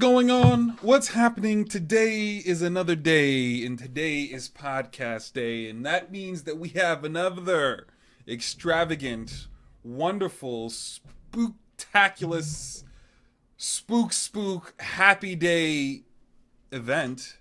going on? What's happening? Today is another day, and today is podcast day, and that means that we have another extravagant, wonderful, spooktacular, happy day event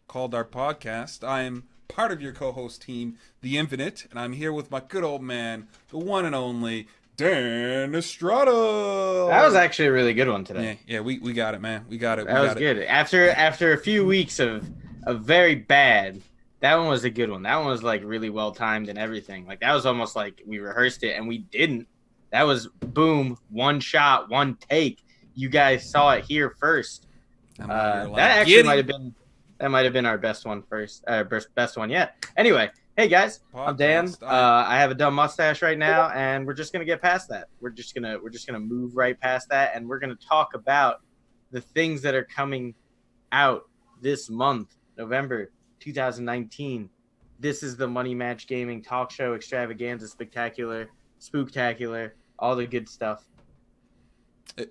called our podcast. I'm part of your co-host team, The Infinite, and I'm here with my good old man, the one and only Dan That was Estrada. actually a really good one today. Yeah, we got it, man. We got it. We That was got it. good. After a few weeks of very bad, that one was a good one. That one was like really well timed and everything. Like that was almost like we rehearsed it and we didn't. That was boom, one shot, one take. You guys saw it here first. I'm out here That like, actually get might have him. been our best one first, best one yet. Anyway, hey guys, I'm Dan. Podcast. I I have a dumb mustache right now, and we're just gonna get past that. We're just gonna move right past that, and we're gonna talk about the things that are coming out this month, November 2019. This is the Money Match Gaming Talk Show Extravaganza Spectacular, Spooktacular, all the good stuff.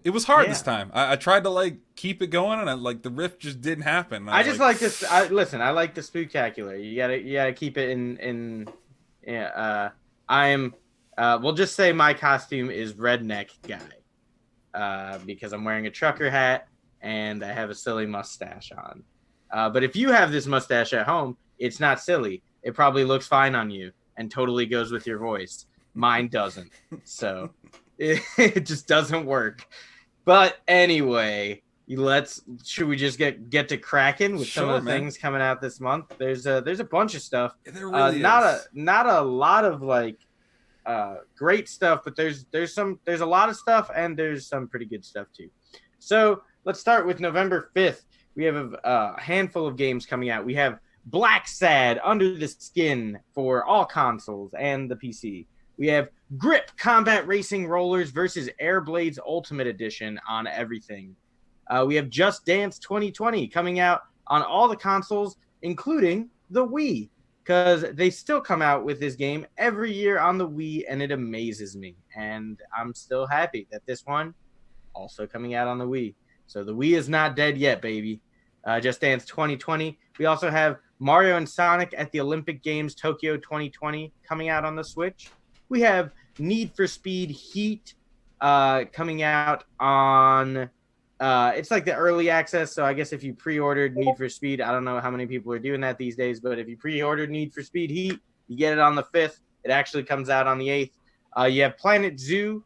it was hard Yeah. this time. I tried to like keep it going, and the riff just didn't happen. I was just like, like this. Listen, I like the spooktacular. You gotta keep it in. Yeah, I am. We'll just say my costume is redneck guy, because I'm wearing a trucker hat and I have a silly mustache on. But if you have this mustache at home, it's not silly. It probably looks fine on you and totally goes with your voice. Mine doesn't, so it just doesn't work. But anyway, should we just get to cracking with some Sure, of the man. things coming out this month? There's a bunch of stuff. There really Not is. a lot of like great stuff, but there's a lot of stuff and there's some pretty good stuff too. So let's start with November 5th. We have a handful of games coming out. We have Black Sad Under the Skin for all consoles and the PC. We have Grip Combat Racing Rollers versus Airblades Ultimate Edition on everything. We have Just Dance 2020 coming out on all the consoles, including the Wii, because they still come out with this game every year on the Wii, and it amazes me. And I'm still happy that this one also coming out on the Wii. So the Wii is not dead yet, baby. Just Dance 2020. We also have Mario and Sonic at the Olympic Games Tokyo 2020 coming out on the Switch. We have Need for Speed Heat coming out on it's like the early access, so I guess if you pre-ordered Need for Speed, I don't know how many people are doing that these days, but if you pre-ordered Need for Speed Heat, you get it on the 5th. It actually comes out on the 8th. You have Planet Zoo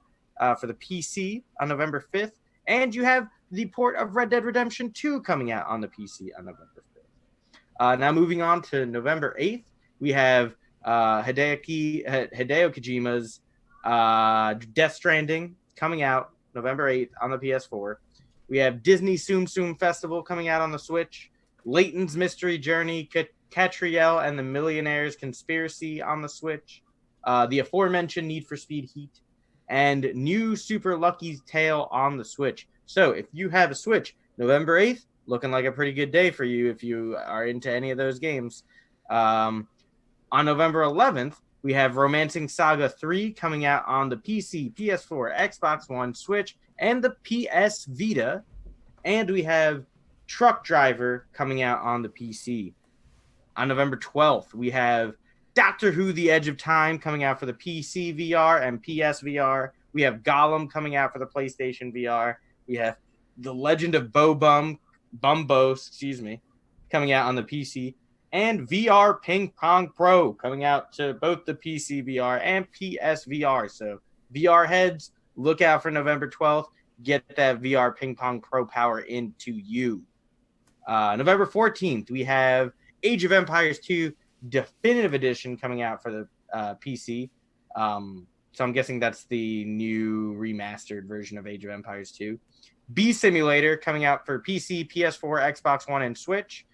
for the PC on November 5th, and you have the port of Red Dead Redemption 2 coming out on the PC on November 5th. Now moving on to November 8th, we have Hideo Kojima's Death Stranding coming out November 8th on the PS4. We have Disney Tsum Tsum Festival coming out on the Switch. Layton's Mystery Journey, Catriel and the Millionaire's Conspiracy on the Switch. The aforementioned Need for Speed Heat. And New Super Lucky's Tale on the Switch. So if you have a Switch, November 8th, looking like a pretty good day for you if you are into any of those games. On November 11th, we have Romancing Saga 3 coming out on the PC, PS4, Xbox One, Switch, and the PS Vita. And we have Truck Driver coming out on the PC. On November 12th, we have Doctor Who The Edge of Time coming out for the PC VR and PS VR. We have Gollum coming out for the PlayStation VR. We have The Legend of Bumbo, coming out on the PC. And VR Ping Pong Pro coming out to both the PC VR and PS VR. So VR heads, look out for November 12th. Get that VR Ping Pong Pro power into you. November 14th, we have Age of Empires 2 Definitive Edition coming out for the PC. So I'm guessing that's the new remastered version of Age of Empires 2. Bee Simulator coming out for PC, PS4, Xbox One, and Switch.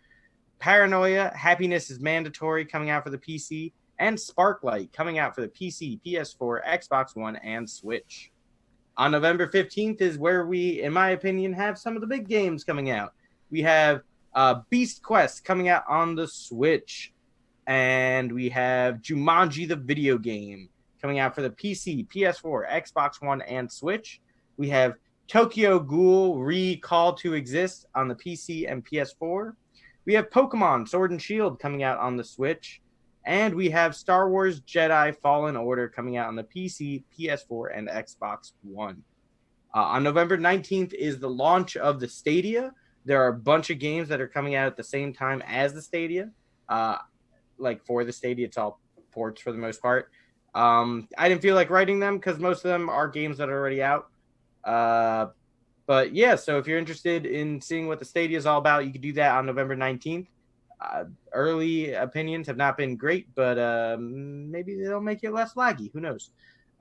Paranoia, Happiness is Mandatory coming out for the PC. And Sparklight coming out for the PC, PS4, Xbox One, and Switch. On November 15th is where we, in my opinion, have some of the big games coming out. We have Beast Quest coming out on the Switch. And we have Jumanji the video game coming out for the PC, PS4, Xbox One, and Switch. We have Tokyo Ghoul Recall to Exist on the PC and PS4. We have Pokemon Sword and Shield coming out on the Switch. And we have Star Wars Jedi Fallen Order coming out on the PC, PS4, and Xbox One. On November 19th is the launch of the Stadia. There are a bunch of games that are coming out at the same time as the Stadia. Like for the Stadia, it's all ports for the most part. I didn't feel like writing them because most of them are games that are already out. But yeah, so if you're interested in seeing what the Stadia is all about, you can do that on November 19th. Early opinions have not been great, but maybe they'll make it less laggy. Who knows?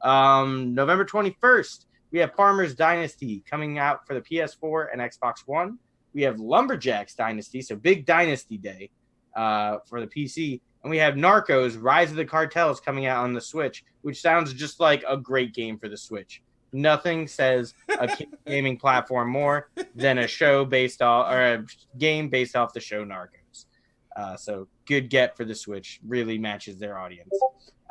November 21st, we have Farmers Dynasty coming out for the PS4 and Xbox One. We have Lumberjacks Dynasty, so big Dynasty Day for the PC. And we have Narcos Rise of the Cartels coming out on the Switch, which sounds just like a great game for the Switch. Nothing says a gaming platform more than a show based off or a game based off the show Narcos. So good get for the Switch. Really matches their audience.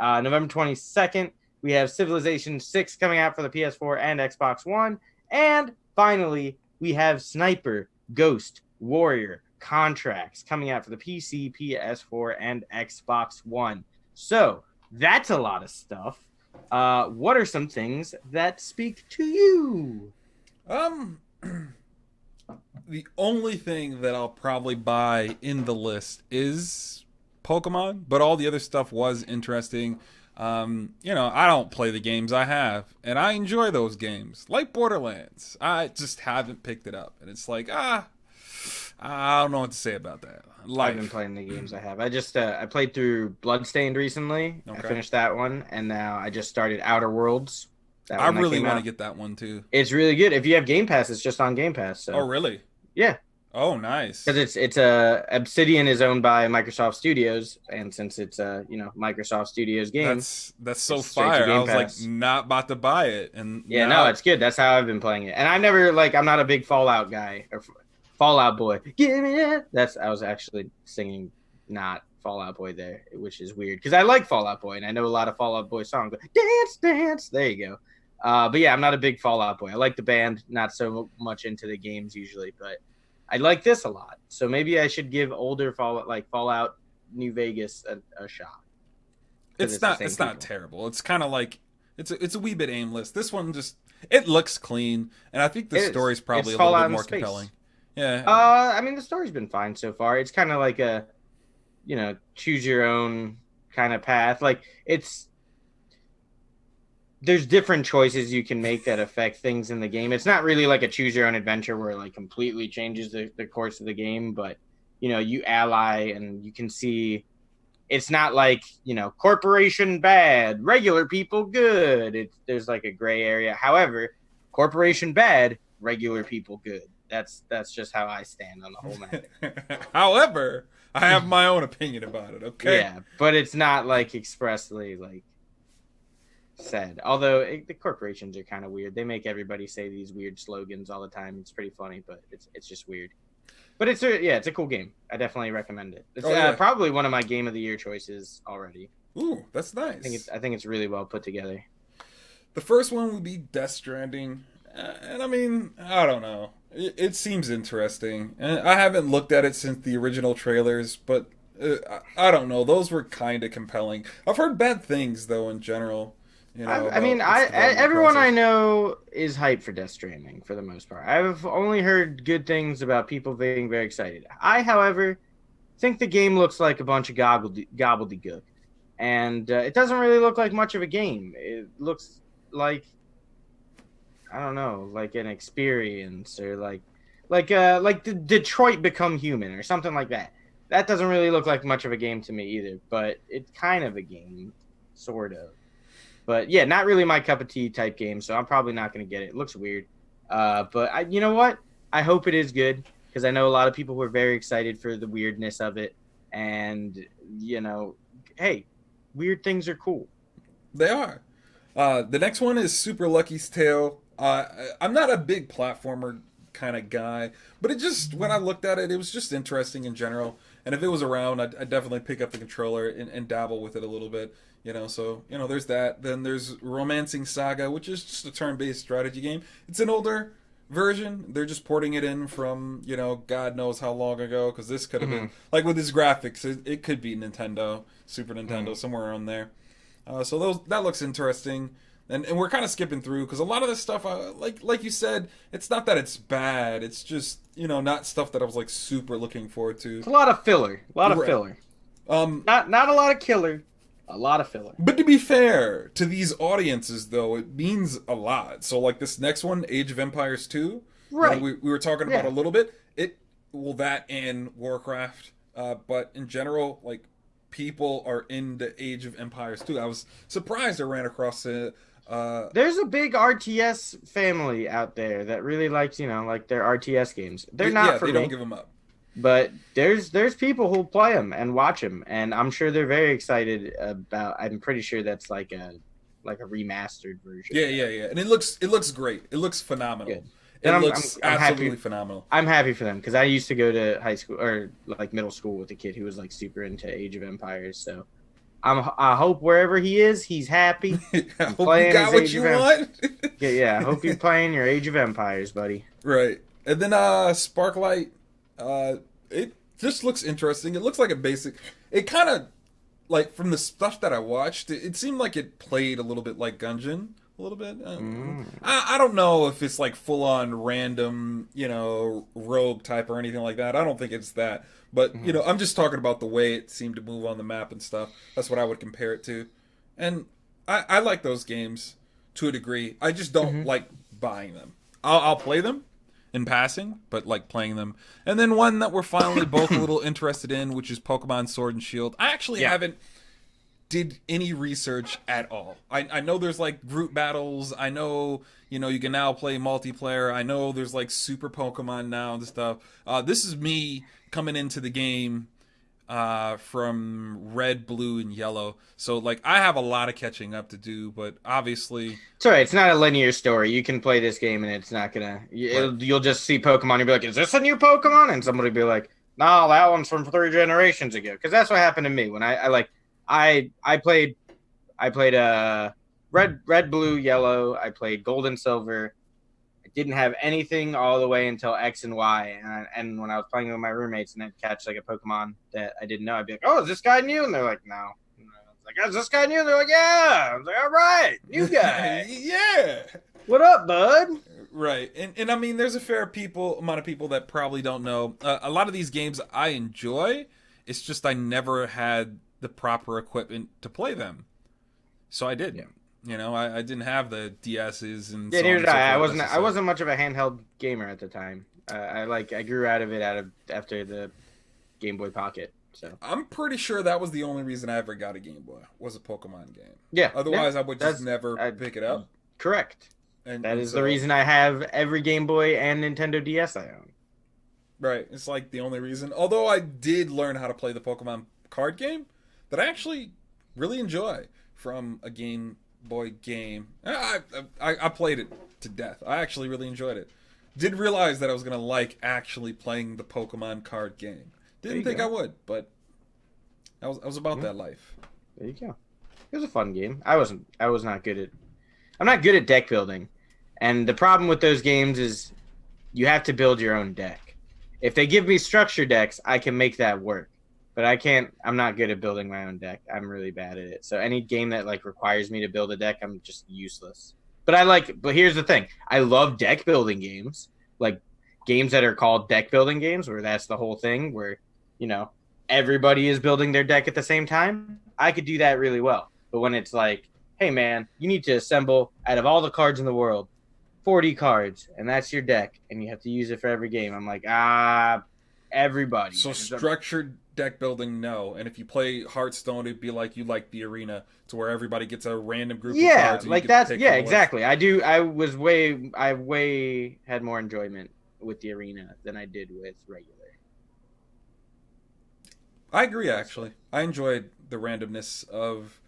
November 22nd, we have Civilization 6 coming out for the PS4 and Xbox One. And finally, we have Sniper, Ghost, Warrior, Contracts coming out for the PC, PS4, and Xbox One. So that's a lot of stuff. What are some things that speak to you? The only thing that I'll probably buy in the list is Pokemon, but all the other stuff was interesting. I don't play the games I have, and I enjoy those games, like Borderlands. I just haven't picked it up, and it's like, I don't know what to say about that. I've been playing the games I have. I played through Bloodstained recently. Okay. I finished that one, and now I just started Outer Worlds. I really want to get that one too. It's really good. If you have Game Pass, it's just on Game Pass. So. Oh, really? Yeah. Oh, nice. Because it's Obsidian is owned by Microsoft Studios, and since it's a Microsoft Studios game, that's so fire. I was like not about to buy it, and yeah, no, it's good. That's how I've been playing it, and I'm not a big Fallout guy or Fallout Boy. Give me it. I was actually singing not Fallout Boy there, which is weird because I like Fallout Boy and I know a lot of Fallout Boy songs. Dance, dance. There you go. But yeah, I'm not a big Fallout Boy. I like the band, not so much into the games usually, but I like this a lot. So maybe I should give older Fallout New Vegas a shot. It's not terrible. It's kind of like it's a wee bit aimless. This one it looks clean, and I think the story's probably a little bit more compelling. Yeah. I mean, the story's been fine so far. It's kind of like a, choose your own kind of path. Like there's different choices you can make that affect things in the game. It's not really like a choose your own adventure where it like completely changes the course of the game, but you ally and you can see it's not like, corporation bad, regular people good. There's like a gray area. However, corporation bad, regular people good. That's just how I stand on the whole matter. However, I have my own opinion about it, okay? Yeah, but it's not like expressly like said. Although the corporations are kind of weird. They make everybody say these weird slogans all the time. It's pretty funny, but it's just weird. But it's a cool game. I definitely recommend it. It's probably one of my game of the year choices already. Ooh, that's nice. I think it's really well put together. The first one would be Death Stranding. And I mean, I don't know. It seems interesting. And I haven't looked at it since the original trailers, but I don't know. Those were kind of compelling. I've heard bad things, though, in general. Everyone I know is hyped for Death Stranding for the most part. I've only heard good things about people being very excited. I, however, think the game looks like a bunch of gobbledygook. And it doesn't really look like much of a game. It looks like, I don't know, like an experience or like the Detroit Become Human or something like that. That doesn't really look like much of a game to me either, but it's kind of a game, sort of. But yeah, not really my cup of tea type game, so I'm probably not going to get it. It looks weird. But you know what? I hope it is good because I know a lot of people who are very excited for the weirdness of it. And, hey, weird things are cool. They are. The next one is Super Lucky's Tale. I'm not a big platformer kind of guy, but when I looked at it, it was just interesting in general. And if it was around, I'd definitely pick up the controller and dabble with it a little bit. So there's that. Then there's Romancing Saga, which is just a turn-based strategy game. It's an older version. They're just porting it in from, God knows how long ago, because this could have been, like with his graphics, it could be Nintendo, Super Nintendo, somewhere around there. So that looks interesting. And we're kind of skipping through, because a lot of this stuff, like you said, it's not that it's bad. It's just, not stuff that I was like super looking forward to. It's a lot of filler. Filler. Not a lot of killer. A lot of filler. But to be fair to these audiences, though, it means a lot. So, like this next one, Age of Empires 2, right? We were talking about a little bit. That and Warcraft, but in general, like people are into Age of Empires 2. I was surprised I ran across it. There's a big RTS family out there that really likes, like their RTS games. They're not for me. They don't give them up. But there's people who play them and watch them, and I'm sure they're very excited about. I'm pretty sure that's like a remastered version. Yeah. And it looks great. It looks phenomenal. Good. It looks absolutely phenomenal. I'm happy for them, because I used to go to high school or like middle school with a kid who was like super into Age of Empires. So I hope wherever he is, he's happy. I hope you got what you want. Yeah. I hope you're playing your Age of Empires, buddy. Right. And then Sparklight. It just looks interesting. It looks like a basic. It kind of, like, from the stuff that I watched, it seemed like it played a little bit like Gungeon. A little bit. I don't know if it's like full on random, rogue type or anything like that. I don't think it's that. But, I'm just talking about the way it seemed to move on the map and stuff. That's what I would compare it to. And I like those games to a degree. I just don't like buying them. I'll play them in passing, but like playing them. And then one that we're finally both a little interested in, which is Pokemon Sword and Shield. I actually haven't did any research at all. I know there's like group battles. I know, you can now play multiplayer. I know there's like super Pokemon now and stuff. This is me coming into the game from red, blue, and yellow. So like I have a lot of catching up to do, but obviously it's all right. It's not a linear story. You can play this game and it's not gonna. You'll just see Pokemon. You'll be like, "Is this a new Pokemon?" And somebody will be like, "No, that one's from 3 generations ago." Because that's what happened to me when I played red, blue, yellow. I played gold and silver. I didn't have anything all the way until X and Y. And when I was playing with my roommates and I'd catch like a Pokemon that I didn't know, I'd be like, "Oh, is this guy new?" And they're like, "No." And I was like, "Is this guy new?" And they're like, "Yeah." I was like, "All right, new guy." Yeah. What up, bud? Right. And I mean, there's a fair amount of people that probably don't know. A lot of these games I enjoy. It's just I never had the proper equipment to play them, so I didn't. I didn't have the DSs and neither did I. I wasn't much of a handheld gamer at the time. I grew out of it after the Game Boy Pocket. So I'm pretty sure that was the only reason I ever got a Game Boy, was a Pokemon game. Yeah. Otherwise, I would just never pick it up. Correct. And that is the reason I have every Game Boy and Nintendo DS I own. Right. It's like the only reason. Although I did learn how to play the Pokemon card game that I actually really enjoy from a Game Boy game. I played it to death. I actually really enjoyed it. Did realize that I was going to like actually playing the Pokemon card game. Didn't think I would, but I was about that life. There you go. It was a fun game. I'm not good at deck building. And the problem with those games is you have to build your own deck. If they give me structure decks, I can make that work. But I'm not good at building my own deck. I'm really bad at it. So any game that like requires me to build a deck, I'm just useless. But here's the thing. I love deck building games. Like games that are called deck building games, where that's the whole thing, where, everybody is building their deck at the same time. I could do that really well. But when it's like, hey man, you need to assemble out of all the cards in the world, 40 cards, and that's your deck, and you have to use it for every game. I'm like, everybody. So structured deck building, no. And if you play Hearthstone, it'd be like you like the arena, to where everybody gets a random group of cards. Like that's exactly. I way had more enjoyment with the arena than I did with regular. I agree, actually. I enjoyed the randomness of,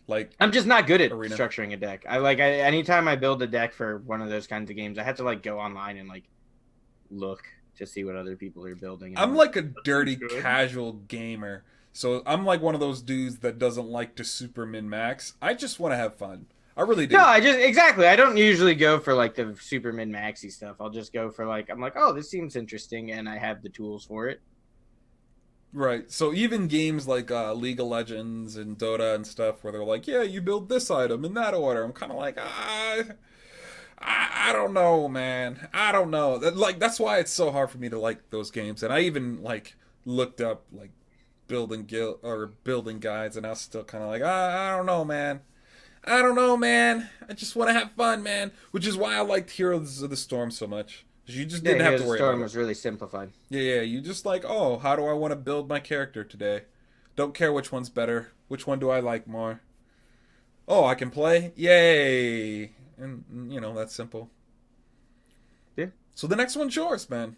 like, I'm just not good at arena. Structuring a deck. Anytime I build a deck for one of those kinds of games, I have to like go online and like look to see what other people are building. I'm like a dirty casual gamer. So I'm like one of those dudes that doesn't like to super min max. I just want to have fun. I really No, do. I don't usually go for like the super min maxi stuff. I'll just go for like I'm like, oh, this seems interesting, and I have the tools for it. Right. So even games like League of Legends and Dota and stuff, where they're like, yeah, you build this item in that order. I'm kind of like, I don't know, man. I don't know. Like that's why it's so hard for me to like those games. And I even like looked up like building guild or building guides, and I was still kind of like, I don't know, man. I don't know, man. I just want to have fun, man. Which is why I liked Heroes of the Storm so much. 'Cause you just Yeah, didn't have Heroes to of the worry about Storm it. was really simplified. Yeah, yeah. You just like, oh, how do I want to build my character today? Don't care which one's better. Which one do I like more? Oh, I can play. Yay! And that's simple. Yeah. So the next one's yours, man.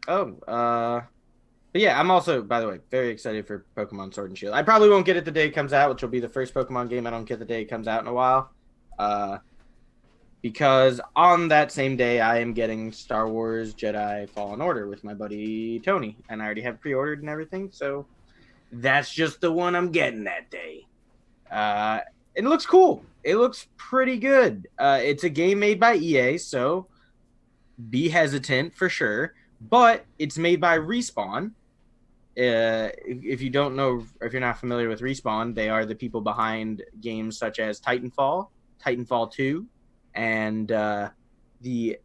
Oh, but yeah, I'm also, by the way, very excited for Pokemon Sword and Shield. I probably won't get it the day it comes out, which will be the first Pokemon game I don't get the day it comes out in a while. Uh, because on that same day, I am getting Star Wars Jedi Fallen Order with my buddy Tony, and I already have pre-ordered and everything, so that's just the one I'm getting that day. It looks cool. It looks pretty good. It's a game made by EA, so be hesitant for sure. But it's made by Respawn. If you don't know, or if you're not familiar with Respawn, they are the people behind games such as Titanfall, Titanfall 2, and the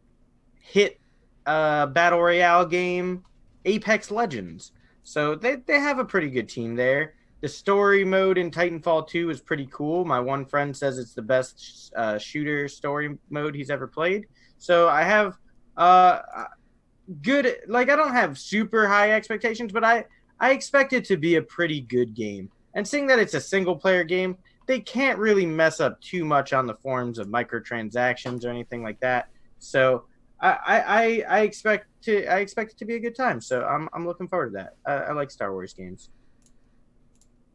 hit battle royale game Apex Legends. So they have a pretty good team there. The story mode in Titanfall 2 is pretty cool. My one friend says it's the best shooter story mode he's ever played. So I have uh, good, like I don't have super high expectations, but I expect it to be a pretty good game. And seeing that it's a single player game, they can't really mess up too much on the forms of microtransactions or anything like that. So I expect it to be a good time. So I'm looking forward to that. I like Star Wars games.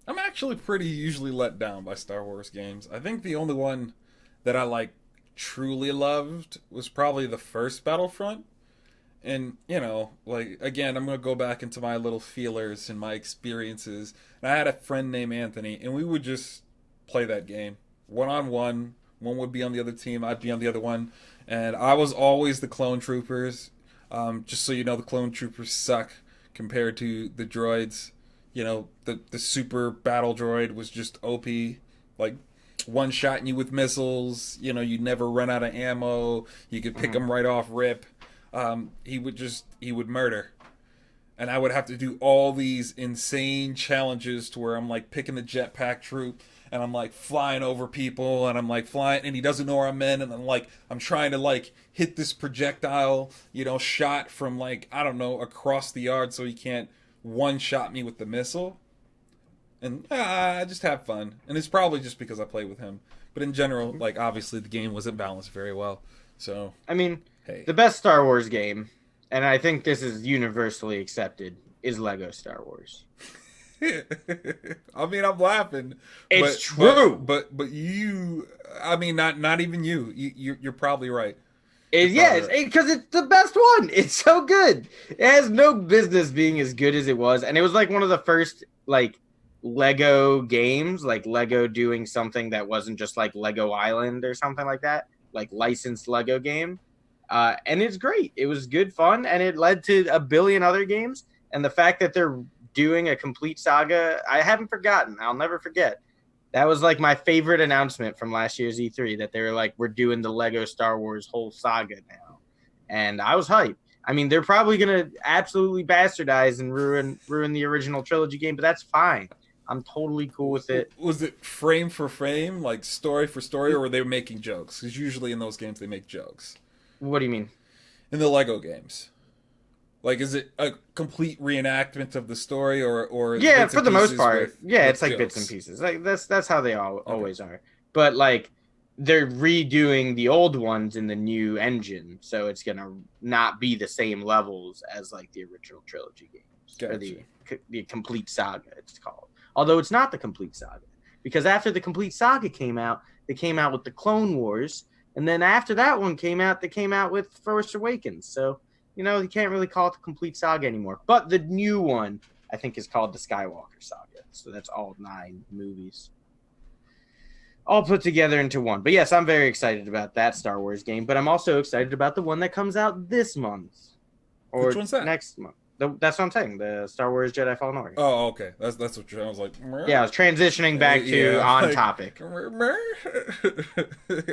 I'm actually pretty usually let down by Star Wars games. I think the only one that I like truly loved was probably the first Battlefront. And like again, I'm gonna go back into my little feelers and my experiences. And I had a friend named Anthony, and we would just play that game one on one. One would be on the other team, I'd be on the other one, and I was always the clone troopers. Just so you know, the clone troopers suck compared to the droids. The super battle droid was just OP, like one shotting you with missiles. You'd never run out of ammo. You could pick them right off rip. He would murder, and I would have to do all these insane challenges to where I'm like picking the jetpack troop, and I'm like flying over people, and I'm like flying, and he doesn't know where I'm in, and I'm trying to like hit this projectile, shot from like I don't know across the yard, so he can't one shot me with the missile, and I just have fun, and it's probably just because I play with him, but in general, like obviously the game wasn't balanced very well, so I mean, hey. the best Star Wars game, and I think this is universally accepted, is Lego Star Wars. I mean, I'm laughing. It's but, true. But you, I mean, not even you. You're probably right. Yes, Right. because it's the best one. It's so good. It has no business being as good as it was, and it was like one of the first like Lego games, like Lego doing something that wasn't just like Lego Island or something like that, like licensed Lego game. And it's great. It was good fun, and it led to a billion other games. And the fact that they're doing a complete saga, I haven't forgotten. I'll never forget. That was like my favorite announcement from last year's E3 that they were like, we're doing the Lego Star Wars whole saga now. And I was hyped. I mean, they're probably going to absolutely bastardize and ruin the original trilogy game, but that's fine. I'm totally cool with it. Was it frame for frame, like story for story, or were they making jokes? Because usually in those games they make jokes. What do you mean? In the Lego games, like, is it a complete reenactment of the story, or Yeah, bits for and the most pieces part. Yeah, with it's like bits and jokes? pieces. Like that's how they always are. But like they're redoing the old ones in the new engine, so it's gonna not be the same levels as like the original trilogy games or Gotcha. the complete saga. It's called, although it's not the complete saga because after the complete saga came out, they came out with the Clone Wars, and then after that one came out, they came out with Force Awakens. So you can't really call it the complete saga anymore. But the new one, I think, is called the Skywalker Saga. So that's all 9 movies. all put together into one. But yes, I'm very excited about that Star Wars game. But I'm also excited about the one that comes out this month Which or one's that? next month. That's what I'm saying. The Star Wars Jedi Fallen Order. Oh, okay. That's what I was like. Yeah, I was transitioning back to Yeah, on like, topic.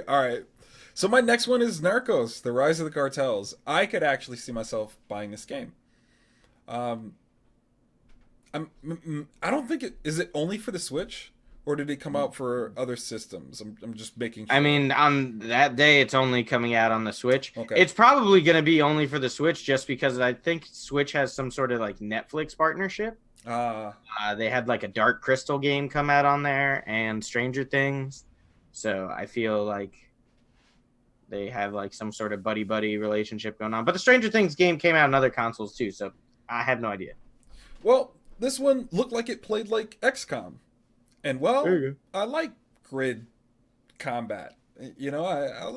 all right. So my next one is Narcos: The Rise of the Cartels. I could actually see myself buying this game. Um, I don't think it is it only for the Switch, or did it come out for other systems? I'm just making sure. I mean, on that day, it's only coming out on the Switch. Okay. It's probably going to be only for the Switch just because I think Switch has some sort of like Netflix partnership. They had like a Dark Crystal game come out on there and Stranger Things. So I feel like they have like some sort of buddy-buddy relationship going on. But the Stranger Things game came out on other consoles too, so I have no idea. Well, this one looked like it played like XCOM. And well, I like grid combat. You know,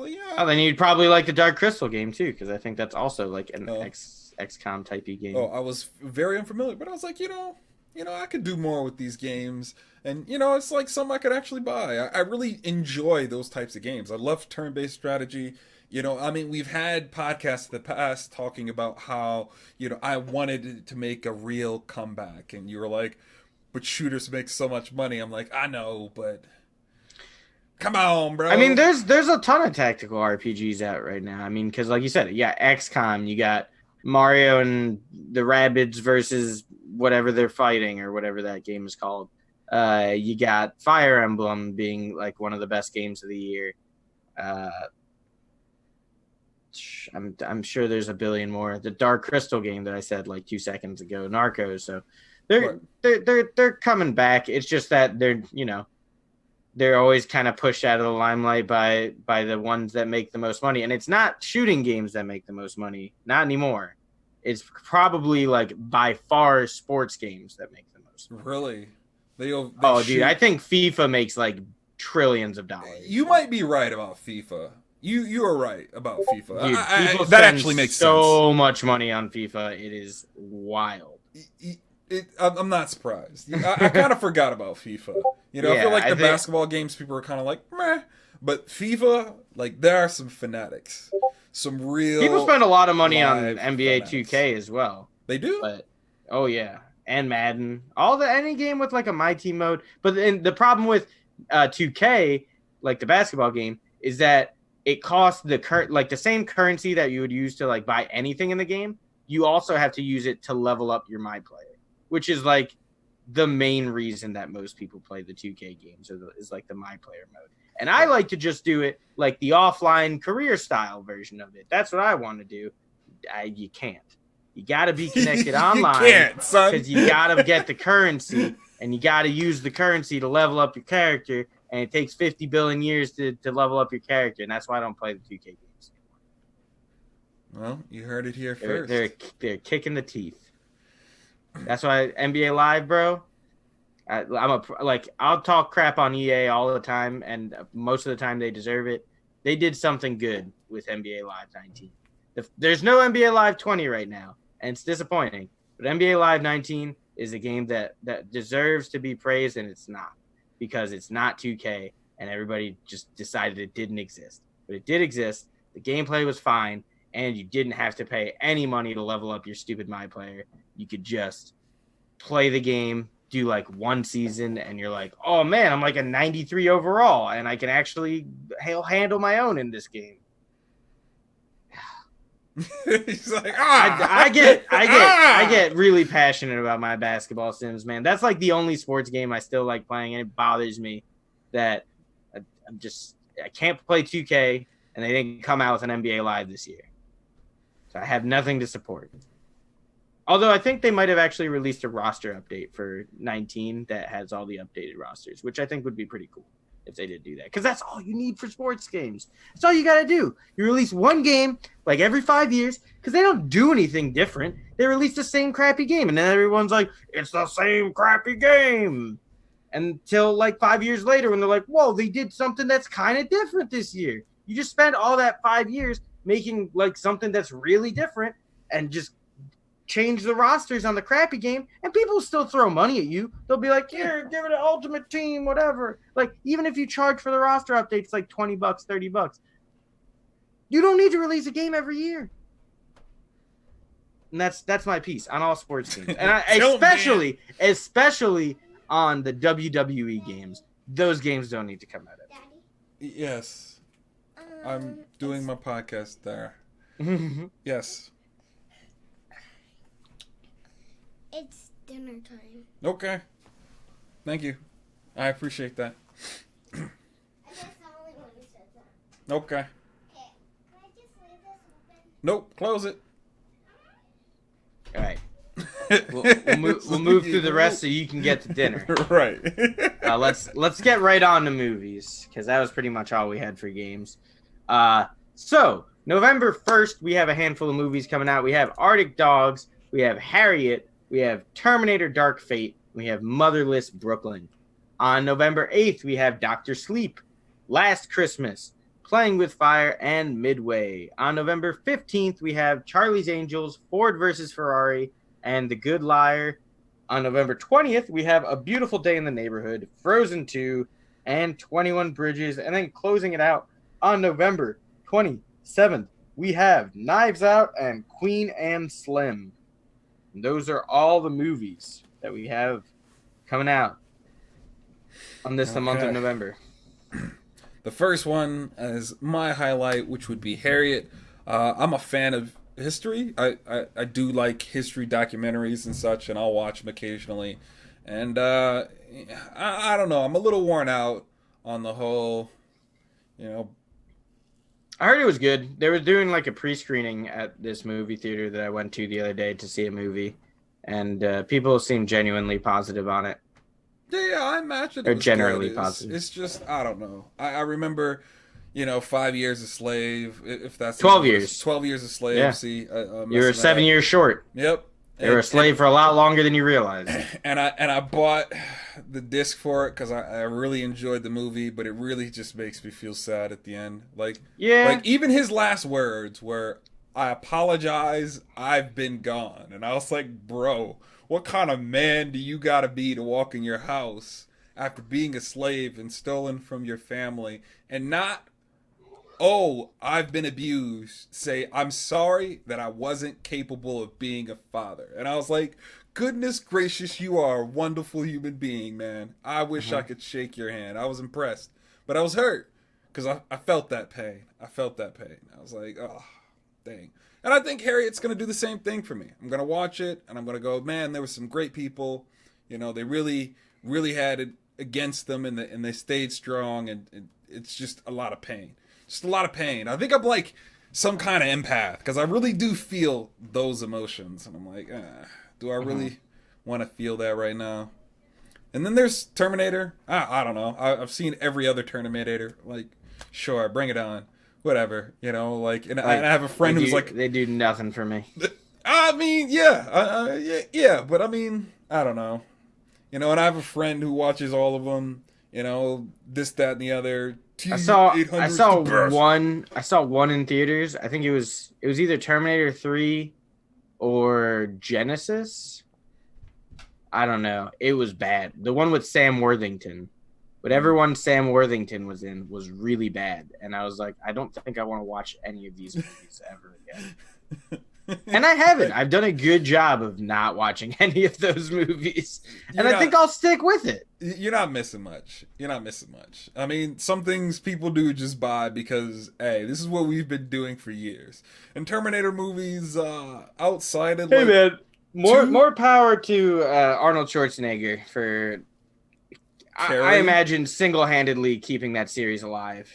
yeah. Oh, then you'd probably like the Dark Crystal game too, because I think that's also like an XCOM typey game. Oh, I was very unfamiliar, but I was like, I could do more with these games, and it's like something I could actually buy. I really enjoy those types of games. I love turn-based strategy. I mean, we've had podcasts in the past talking about how I wanted to make a real comeback, and you were like, but shooters make so much money. I'm like, I know, but come on, bro. I mean, there's a ton of tactical RPGs out right now. I mean, because like you said, XCOM, you got Mario and the Rabbids versus whatever they're fighting or whatever that game is called. You got Fire Emblem being like one of the best games of the year. I'm sure there's a billion more. The Dark Crystal game that I said like 2 seconds ago, Narcos. So they're coming back. It's just that they're always kind of pushed out of the limelight by the ones that make the most money. And it's not shooting games that make the most money. Not anymore. It's probably like by far sports games that make the most money. Really? Dude, I think FIFA makes like trillions of dollars. You might be right about FIFA. You are right about FIFA. Dude, that actually makes so much money on FIFA. It is wild. I'm not surprised. I kind of forgot about FIFA. I feel like the basketball games people are kind of like meh, but FIFA, like there are some fanatics, some real people spend a lot of money on NBA fanatics. 2K as well. They do, but oh yeah, and Madden, any game with like a My Team mode. But then the problem with 2K, like the basketball game, is that it costs the same currency that you would use to like buy anything in the game. You also have to use it to level up your My Player, which is like the main reason that most people play the 2K games is like the My Player mode. And I like to just do it like the offline career style version of it. That's what I want to do. You can't. You got to be connected online because you got to get the currency and you got to use the currency to level up your character. And it takes 50 billion years to level up your character. And that's why I don't play the 2K games anymore. Well, you heard it here first. They're kicking the teeth. That's why NBA Live, bro. I'll talk crap on EA all the time, and most of the time they deserve it. They did something good with NBA Live 19. There's no NBA Live 20 right now, and it's disappointing. But NBA Live 19 is a game that deserves to be praised, and it's not because it's not 2K, and everybody just decided it didn't exist. But it did exist. The gameplay was fine, and you didn't have to pay any money to level up your stupid My Player. You could just play the game, do like one season, and you're like, oh man, I'm like a 93 overall, and I can actually handle my own in this game. He's like, I get really passionate about my basketball sims, man. That's like the only sports game I still like playing, and it bothers me that I can't play 2K, and they didn't come out with an NBA Live this year. So I have nothing to support. Although I think they might have actually released a roster update for 19 that has all the updated rosters, which I think would be pretty cool if they did do that. Because that's all you need for sports games. That's all you got to do. You release one game like every 5 years because they don't do anything different. They release the same crappy game. And then everyone's like, it's the same crappy game. Until like 5 years later when they're like, whoa, they did something that's kind of different this year. You just spent all that 5 years making like something that's really different and just change the rosters on the crappy game, and people will still throw money at you. They'll be like, "Here, give it an Ultimate Team, whatever." Like, even if you charge for the roster updates, like $20, $30, you don't need to release a game every year. And that's my piece on all sports games, and especially on the WWE games. Those games don't need to come out. Yes, I'm doing my podcast there. Yes. It's dinner time. Okay. Thank you. I appreciate that. I guess the only one who said that. Okay. Okay. Can I just leave this open? Nope. Close it. All right. We'll move through the rest so you can get to dinner. Right. Let's get right on to movies, because that was pretty much all we had for games. So November 1st, we have a handful of movies coming out. We have Arctic Dogs, we have Harriet, we have Terminator Dark Fate, we have Motherless Brooklyn. On November 8th, we have Doctor Sleep, Last Christmas, Playing with Fire, and Midway. On November 15th, we have Charlie's Angels, Ford versus Ferrari, and The Good Liar. On November 20th, we have A Beautiful Day in the Neighborhood, Frozen 2, and 21 Bridges. And then closing it out on November 27th, we have Knives Out and Queen and Slim. And those are all the movies that we have coming out on the month of November. The first one is my highlight, which would be Harriet. I'm a fan of history. I do like history documentaries and such, and I'll watch them occasionally. And I don't know. I'm a little worn out on the whole, I heard it was good. They were doing like a pre-screening at this movie theater that I went to the other day to see a movie, and people seemed genuinely positive on it. Yeah, I imagine they're generally positive. It's just, I don't know. I remember, 5 years a slave. If that's 12 years. 12 years a slave. Yeah. See, you were 7 years short. Yep. They were a slave for a lot longer than you realized. And I bought the disc for it because I really enjoyed the movie, but it really just makes me feel sad at the end. Like even his last words were, "I apologize, I've been gone." And I was like, bro, what kind of man do you gotta be to walk in your house after being a slave and stolen from your family and not, "Oh, I've been abused," say, "I'm sorry that I wasn't capable of being a father"? And I was like, goodness gracious, you are a wonderful human being, man. I wish I could shake your hand. I was impressed. But I was hurt because I felt that pain. I was like, oh, dang. And I think Harriet's going to do the same thing for me. I'm going to watch it, and I'm going to go, man, there were some great people. They really, really had it against them, and they stayed strong, and it's just a lot of pain. Just a lot of pain. I think I'm like some kind of empath, because I really do feel those emotions. And I'm like, do I really want to feel that right now? And then there's Terminator. I don't know. I've seen every other Terminator. Like, sure, bring it on. Whatever, and I have a friend who's like, they do nothing for me. I mean, yeah, but I mean, I don't know, and I have a friend who watches all of them, this, that, and the other. I saw one in theaters. I think it was either Terminator 3 or Genesis. I don't know. It was bad. The one with Sam Worthington. Whatever one Sam Worthington was in was really bad. And I was like, I don't think I want to watch any of these movies ever again. And I haven't. I've done a good job of not watching any of those movies. And I think I'll stick with it. You're not missing much. I mean, some things people do just buy because, hey, this is what we've been doing for years. And Terminator movies, outside of Hey, man. More power to Arnold Schwarzenegger for... I imagine single-handedly keeping that series alive.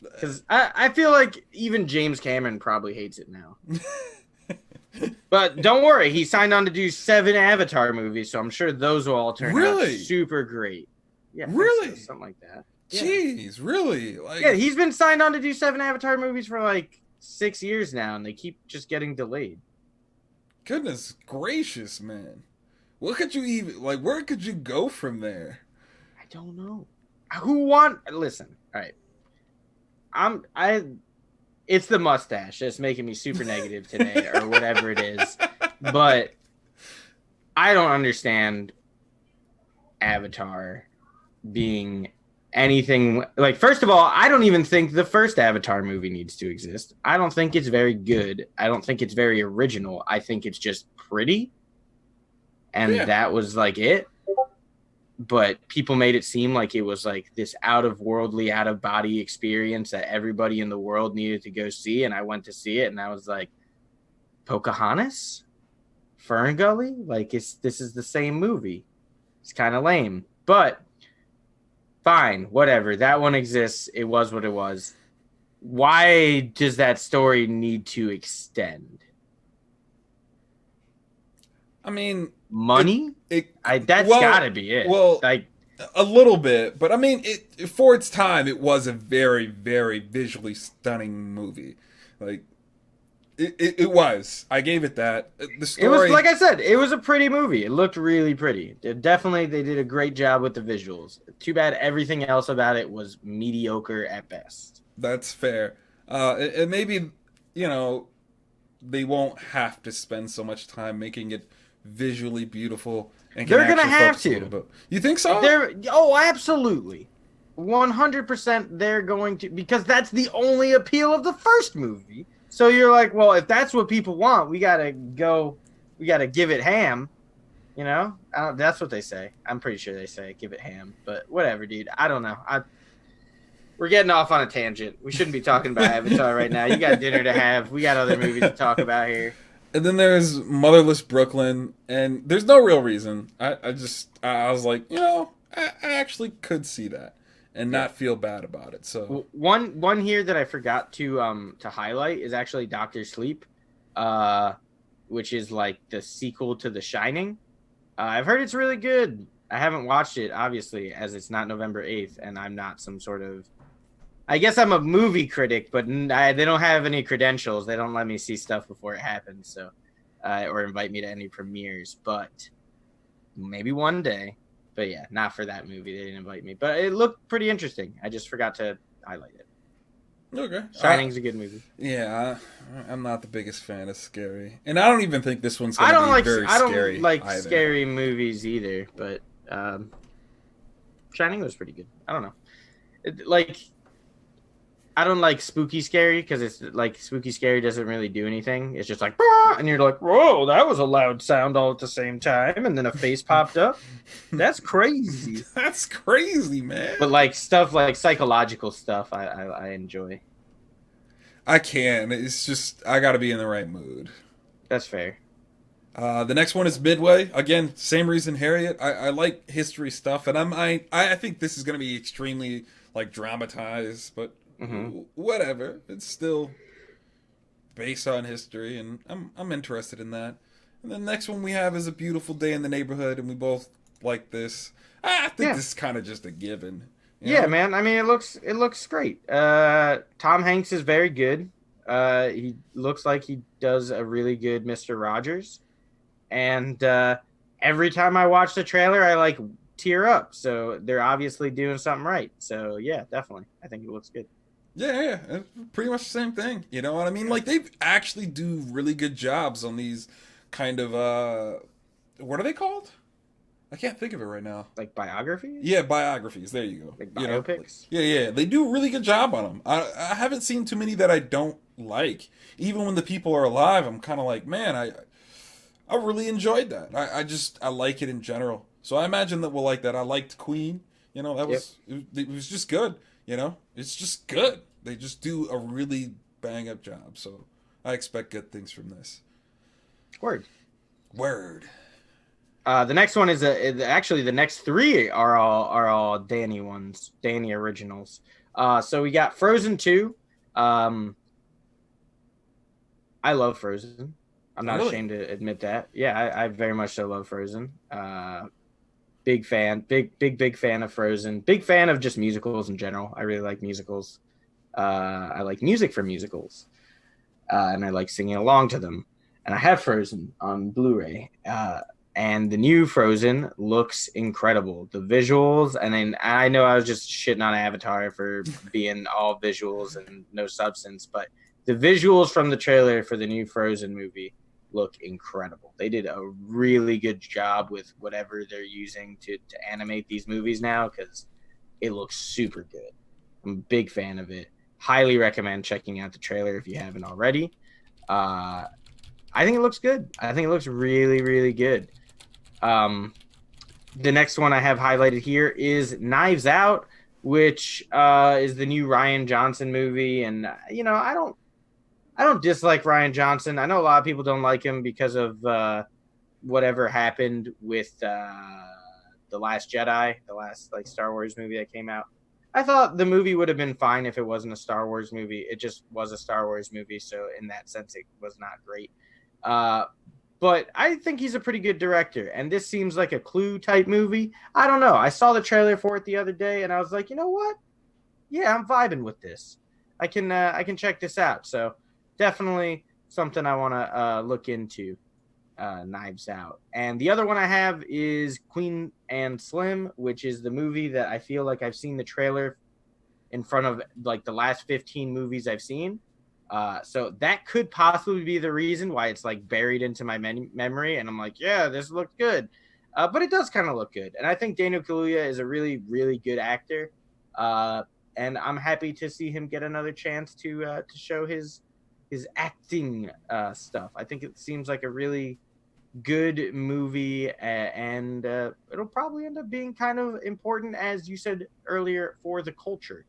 Because I feel like even James Cameron probably hates it now. But don't worry, he signed on to do 7 Avatar movies, so I'm sure those will all turn out super great. Yeah, really? Something like that. Jeez, really? Yeah, he's been signed on to do 7 Avatar movies for like 6 years now, and they keep just getting delayed. Goodness gracious, man. What could you even, where could you go from there? I don't know. Listen, all right. It's the mustache that's making me super negative today, or whatever it is. But I don't understand Avatar being anything like. First of all, I don't even think the first Avatar movie needs to exist. I don't think it's very good. I don't think it's very original. I think it's just pretty, and Yeah. that was like it. But people made it seem like it was like this out of worldly, out of body experience that everybody in the world needed to go see. And I went to see it, and I was like, Pocahontas, Fern Gully, like this is the same movie. It's kind of lame, but fine, whatever. That one exists. It was what it was. Why does that story need to extend? I mean, Money? That's well, gotta be it. Well, like a little bit, but I mean, it for its time, it was a very, very visually stunning movie. Like, it was. I gave it that. The story, it was, like I said, it was a pretty movie. It looked really pretty. They did a great job with the visuals. Too bad everything else about it was mediocre at best. That's fair. And maybe, you know, they won't have to spend so much time making it visually beautiful. And They're gonna actually have focus a little to. bit. You think so? Absolutely. 100% they're going to, because that's the only appeal of the first movie. So you're like, well, if that's what people want, we gotta give it ham. You know, that's what they say. I'm pretty sure they say give it ham, but whatever, dude. I don't know. We're getting off on a tangent. We shouldn't be talking about Avatar right now. You got dinner to have. We got other movies to talk about here. And then there's Motherless Brooklyn, and there's no real reason. I was like, you know, I actually could see that and not feel bad about it. So one here that I forgot to highlight is actually Doctor Sleep, which is like the sequel to The Shining. I've heard it's really good. I haven't watched it, obviously, as it's not November 8th, and I'm not some sort of... I guess I'm a movie critic, but they don't have any credentials. They don't let me see stuff before it happens, so or invite me to any premieres. But maybe one day. But yeah, not for that movie. They didn't invite me. But it looked pretty interesting. I just forgot to highlight it. okay, Shining's a good movie. Yeah, I'm not the biggest fan of scary, and I don't even think this one's going to be very scary. I don't like either. scary movies either. But Shining was pretty good. I don't know. I don't like spooky scary because it's like spooky scary doesn't really do anything. It's just like, bah! And you're like, whoa, that was a loud sound all at the same time. And then a face popped up. That's crazy. That's crazy, man. But like stuff like psychological stuff, I enjoy. I can. It's just, I got to be in the right mood. That's fair. The next one is Midway. Again, same reason, Harriet. I like history stuff, and I think this is going to be extremely like dramatized, but whatever. It's still based on history, and I'm interested in that. And the next one we have is A Beautiful Day in the Neighborhood, and we both like this. I think this is kind of just a given. Yeah, man. I mean, it looks great. Tom Hanks is very good. He looks like he does a really good Mr. Rogers. And every time I watch the trailer, I like tear up. So they're obviously doing something right. So yeah, definitely. I think it looks good. Yeah, pretty much the same thing. You know what I mean? Like, they actually do really good jobs on these kind of, what are they called? I can't think of it right now. Like biographies? Yeah, biographies. There you go. Like biopics? You know? Yeah. They do a really good job on them. I haven't seen too many that I don't like. Even when the people are alive, I'm kind of like, man, I really enjoyed that. I like it in general. So I imagine that we'll like that. I liked Queen. You know, that was it was just good. You know, it's just good. They just do a really bang up job. So I expect good things from this. Word. The next one is actually the next three are all Danny ones, Danny originals. So we got Frozen 2. I love Frozen. I'm not ashamed to admit that. Yeah, I very much so love Frozen. Big fan of Frozen. Big fan of just musicals in general. I really like musicals. I like music for musicals. And I like singing along to them. And I have Frozen on Blu-ray. And the new Frozen looks incredible. The visuals, and then I know I was just shitting on Avatar for being all visuals and no substance, but the visuals from the trailer for the new Frozen movie look incredible. They did a really good job with whatever they're using to animate these movies now, because it looks super good. I'm a big fan of it. Highly recommend checking out the trailer if you haven't already. I think it looks good. I think it looks really, really good. The next one I have highlighted here is Knives Out, which is the new Rian Johnson movie. And, I don't dislike Rian Johnson. I know a lot of people don't like him because of whatever happened with The Last Jedi, the last Star Wars movie that came out. I thought the movie would have been fine if it wasn't a Star Wars movie. It just was a Star Wars movie, so in that sense, it was not great. But I think he's a pretty good director, and this seems like a Clue type movie. I don't know. I saw the trailer for it the other day, and I was like, you know what? Yeah, I'm vibing with this. I can check this out. So definitely something I want to look into. Knives Out. And the other one I have is Queen and Slim, which is the movie that I feel like I've seen the trailer in front of the last 15 movies I've seen. So that could possibly be the reason why it's buried into my memory. And I'm like, yeah, this looked good. But it does kind of look good. And I think Daniel Kaluuya is a really, really good actor. And I'm happy to see him get another chance to show his acting stuff. I think it seems like a really good movie, and it'll probably end up being kind of important, as you said earlier, for the culture,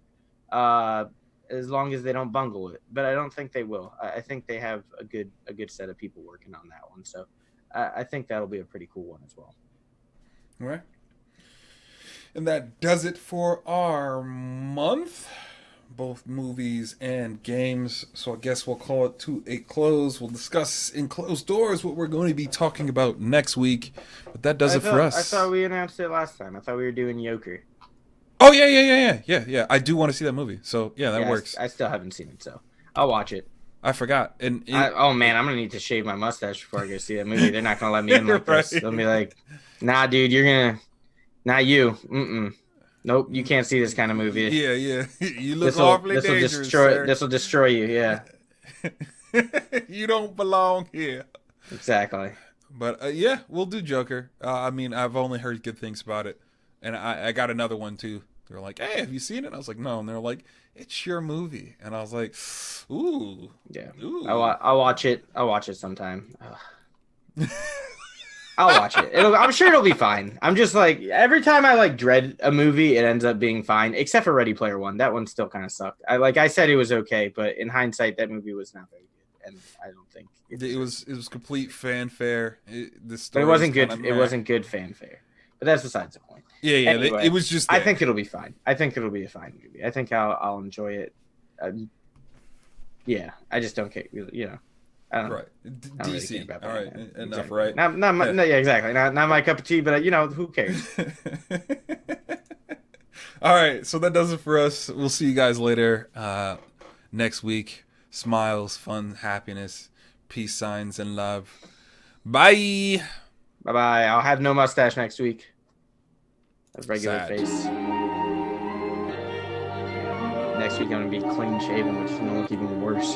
as long as they don't bungle it. But I don't think they will. I think they have a good set of people working on that one, so I think that'll be a pretty cool one as well. All right. And that does it for our month, both movies and games. So I guess we'll call it to a close. We'll discuss in closed doors what we're going to be talking about next week. But that does it for us. I thought we announced it last time. I thought we were doing Joker. Oh, yeah. I do want to see that movie. So, yeah, that works. I still haven't seen it, so I'll watch it. I forgot. Oh, man, I'm going to need to shave my mustache before I go see that movie. They're not going to let me in like this. They'll be like, nah, dude, you're going to... Not you. Mm-mm. Nope, you can't see this kind of movie. Yeah. You look awfully dangerous, sir. This will destroy you, yeah. You don't belong here. Exactly. But, yeah, we'll do Joker. I mean, I've only heard good things about it. And I got another one, too. They're like, hey, have you seen it? I was like, no. And they're like, it's your movie. And I was like, ooh. Yeah. Ooh. I'll watch it. I'll watch it sometime. I'll watch it. I'm sure it'll be fine. I'm just every time I dread a movie, it ends up being fine, except for Ready Player One. That one still kind of sucked. I said it was okay, but in hindsight, that movie was not very good, and I don't think it was complete fanfare. But it wasn't good. It wasn't good fanfare. But that's besides the point. Yeah. Anyway, it was just there. I think it'll be fine. I think it'll be a fine movie. I think I'll enjoy it. Yeah, I just don't care. I don't, right. I don't DC. really care about all right. that. Enough, exactly. right? No, exactly. Not my cup of tea, but who cares? All right. So that does it for us. We'll see you guys later next week. Smiles, fun, happiness, peace signs, and love. Bye. Bye-bye. I'll have no mustache next week. A regular Sad. face. Next week I'm going to be clean shaven, which is going to look even worse.